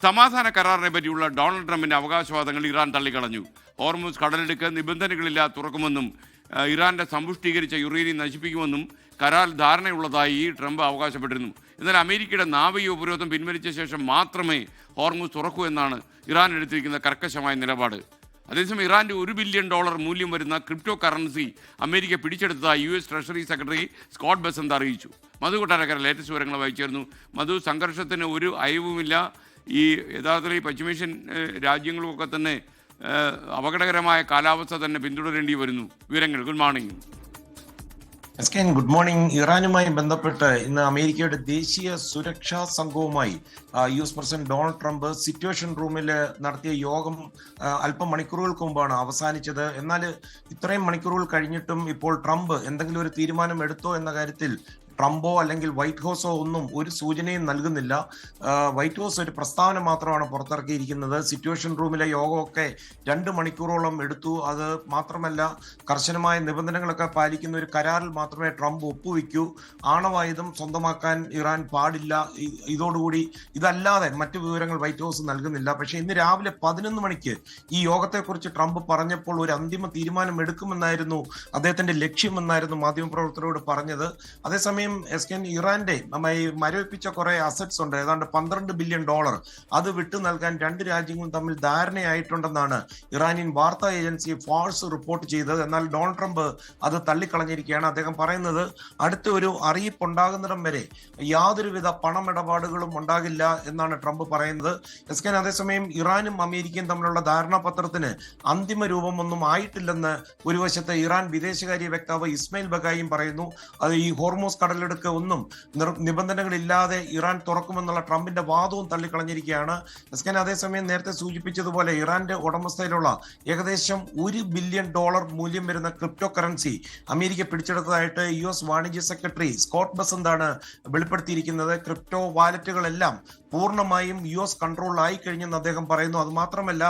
സമാധാന കരാറിനെ പറ്റിയുള്ള ഡൊണാൾഡ് ട്രംപിന്റെ അവകാശവാദങ്ങൾ ഇറാൻ തള്ളിക്കളഞ്ഞു. ഹോർമുസ് കടലിടുക്ക് നിബന്ധനകളില്ലാതെ തുറക്കുമെന്നും ഇറാന്റെ സമ്പുഷ്ടീകരിച്ച യുറേനിയം നശിപ്പിക്കുമെന്നും കരാർ ധാരണയുള്ളതായി ട്രംപ് അവകാശപ്പെട്ടിരുന്നു. എന്നാൽ അമേരിക്കയുടെ നാവിക ഉപരോധം പിൻവലിച്ച ശേഷം മാത്രമേ ഹോർമുസ് തുറക്കൂ എന്നാണ് ഇറാൻ എടുത്തിരിക്കുന്ന കർക്കശമായ നിലപാട്. അതേസമയം ഇറാന്റെ $1 ബില്യൺ മൂല്യം വരുന്ന ക്രിപ്റ്റോ കറൻസി അമേരിക്ക പിടിച്ചെടുത്തതായി US treasury secretary Scott Bessent അറിയിച്ചു. മധു കൊട്ടാരക്കര ലേറ്റസ്റ്റ് വിവരങ്ങൾ വായിച്ചിരുന്നു. മധു, സംഘർഷത്തിന് ഒരു അയവുമില്ല. ഈ യഥാർത്ഥത്തിൽ ഈ പശ്ചിമേഷ്യൻ രാജ്യങ്ങളുമൊക്കെ തന്നെ അപകടകരമായ കാലാവസ്ഥ തന്നെ പിന്തുടരേണ്ടി വരുന്നു. വിവരങ്ങൾ. Good morning. Good morning. ഇറാനുമായി ബന്ധപ്പെട്ട് ഇന്ന് അമേരിക്കയുടെ ദേശീയ സുരക്ഷാ സംഘവുമായി US president Donald Trump situation റൂമിൽ നടത്തിയ യോഗം അല്പം മണിക്കൂറുകൾക്ക് മുമ്പാണ് അവസാനിച്ചത്. എന്നാൽ ഇത്രയും മണിക്കൂറുകൾ കഴിഞ്ഞിട്ടും ഇപ്പോൾ ട്രംപ് എന്തെങ്കിലും ഒരു തീരുമാനം എടുത്തോ എന്ന കാര്യത്തിൽ ട്രംപോ അല്ലെങ്കിൽ വൈറ്റ് ഹൗസോ ഒന്നും ഒരു സൂചനയും നൽകുന്നില്ല. വൈറ്റ് ഹൗസ് ഒരു പ്രസ്താവന മാത്രമാണ് പുറത്തിറക്കിയിരിക്കുന്നത്. സിറ്റുവേഷൻ റൂമിലെ യോഗമൊക്കെ 2 മണിക്കൂറോളം എടുത്തു. അത് മാത്രമല്ല, കർശനമായ നിബന്ധനകളൊക്കെ പാലിക്കുന്ന ഒരു കരാറിൽ മാത്രമേ ട്രംപ് ഒപ്പുവെക്കൂ. ആണവായുധം സ്വന്തമാക്കാൻ ഇറാൻ പാടില്ല. ഇതോടുകൂടി ഇതല്ലാതെ മറ്റു വിവരങ്ങൾ വൈറ്റ് ഹൗസ് നൽകുന്നില്ല. പക്ഷേ ഇന്ന് രാവിലെ 11 മണിക്ക് ഈ യോഗത്തെക്കുറിച്ച് ട്രംപ് പറഞ്ഞപ്പോൾ ഒരു അന്തിമ തീരുമാനം എടുക്കുമെന്നായിരുന്നു അദ്ദേഹത്തിന്റെ ലക്ഷ്യമെന്നായിരുന്നു മാധ്യമപ്രവർത്തകരോട് പറഞ്ഞത്. അതേസമയം ഇറാന്റെ മരവിപ്പിച്ച കുറെ അസറ്റ്സ് ഉണ്ട്, ഏതാണ്ട് $12 ബില്യൺ. അത് വിട്ടു നൽകാൻ 2 രാജ്യങ്ങളും തമ്മിൽ ധാരണയായിട്ടുണ്ടെന്നാണ് ഇറാനിയൻ വാർത്താ ഏജൻസി ഫാഴ്സ് റിപ്പോർട്ട് ചെയ്തത്. എന്നാൽ ഡൊണാൾഡ് ട്രംപ് അത് തള്ളിക്കളഞ്ഞിരിക്കുകയാണ്. അദ്ദേഹം പറയുന്നത് അടുത്ത ഒരു അറിയിപ്പ് ഉണ്ടാകുന്നിടം വരെ യാതൊരുവിധ പണമിടപാടുകളും ഉണ്ടാകില്ല എന്നാണ് ട്രംപ് പറയുന്നത്. അതേസമയം ഇറാനും അമേരിക്കയും തമ്മിലുള്ള ധാരണാപത്രത്തിന് അന്തിമ രൂപമൊന്നും ആയിട്ടില്ലെന്ന് ഒരു വശത്ത് ഇറാൻ വിദേശകാര്യ വക്താവ് ഇസ്മയിൽ ബഗായിയും പറയുന്നു. അത് ഈ ഹോർമോസ് കടലെടുക്ക് ഒന്നും നിബന്ധനകളില്ലാതെ ഇറാൻ തുറക്കുമെന്നുള്ള ട്രംപിന്റെ വാദവും തള്ളിക്കളഞ്ഞിരിക്കുകയാണ്. അതേസമയം നേരത്തെ സൂചിപ്പിച്ചതുപോലെ ഇറാന്റെ ഉടമസ്ഥയിലുള്ള ഏകദേശം $1 ബില്യൺ മൂല്യം വരുന്ന ക്രിപ്റ്റോ കറൻസി അമേരിക്ക പിടിച്ചെടുത്തതായിട്ട് US വാണിജ്യ സെക്രട്ടറി സ്കോട്ട് ബെസന്താണ് വെളിപ്പെടുത്തിയിരിക്കുന്നത്. ക്രിപ്റ്റോ വാലറ്റുകളെല്ലാം പൂർണ്ണമായും US കൺട്രോളിലായി കഴിഞ്ഞെന്ന് അദ്ദേഹം പറയുന്നു. അത് മാത്രമല്ല,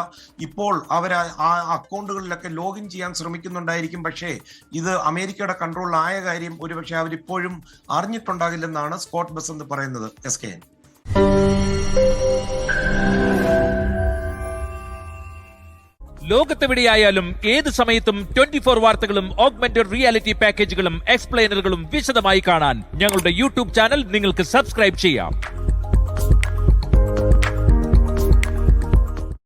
ഇപ്പോൾ അവർ ആ അക്കൗണ്ടുകളിലൊക്കെ ലോഗിൻ ചെയ്യാൻ ശ്രമിക്കുന്നുണ്ടായിരിക്കും. പക്ഷേ ഇത് അമേരിക്കയുടെ കൺട്രോളിലായ കാര്യം ഒരുപക്ഷെ അവരിപ്പോഴും അറിഞ്ഞിട്ടുണ്ടാകില്ലെന്നാണ് സ്കോട്ട് ബെസന്റ് പറയുന്നത്. ലോകത്തെവിടെയായാലും ഏത് സമയത്തും 24 വാർത്തകളും ഓഗ്മെന്റഡ് റിയാലിറ്റി പാക്കേജുകളും എക്സ്പ്ലെയിനറുകളും വിശദമായി കാണാൻ ഞങ്ങളുടെ YouTube ചാനൽ നിങ്ങൾക്ക് സബ്സ്ക്രൈബ് ചെയ്യാം.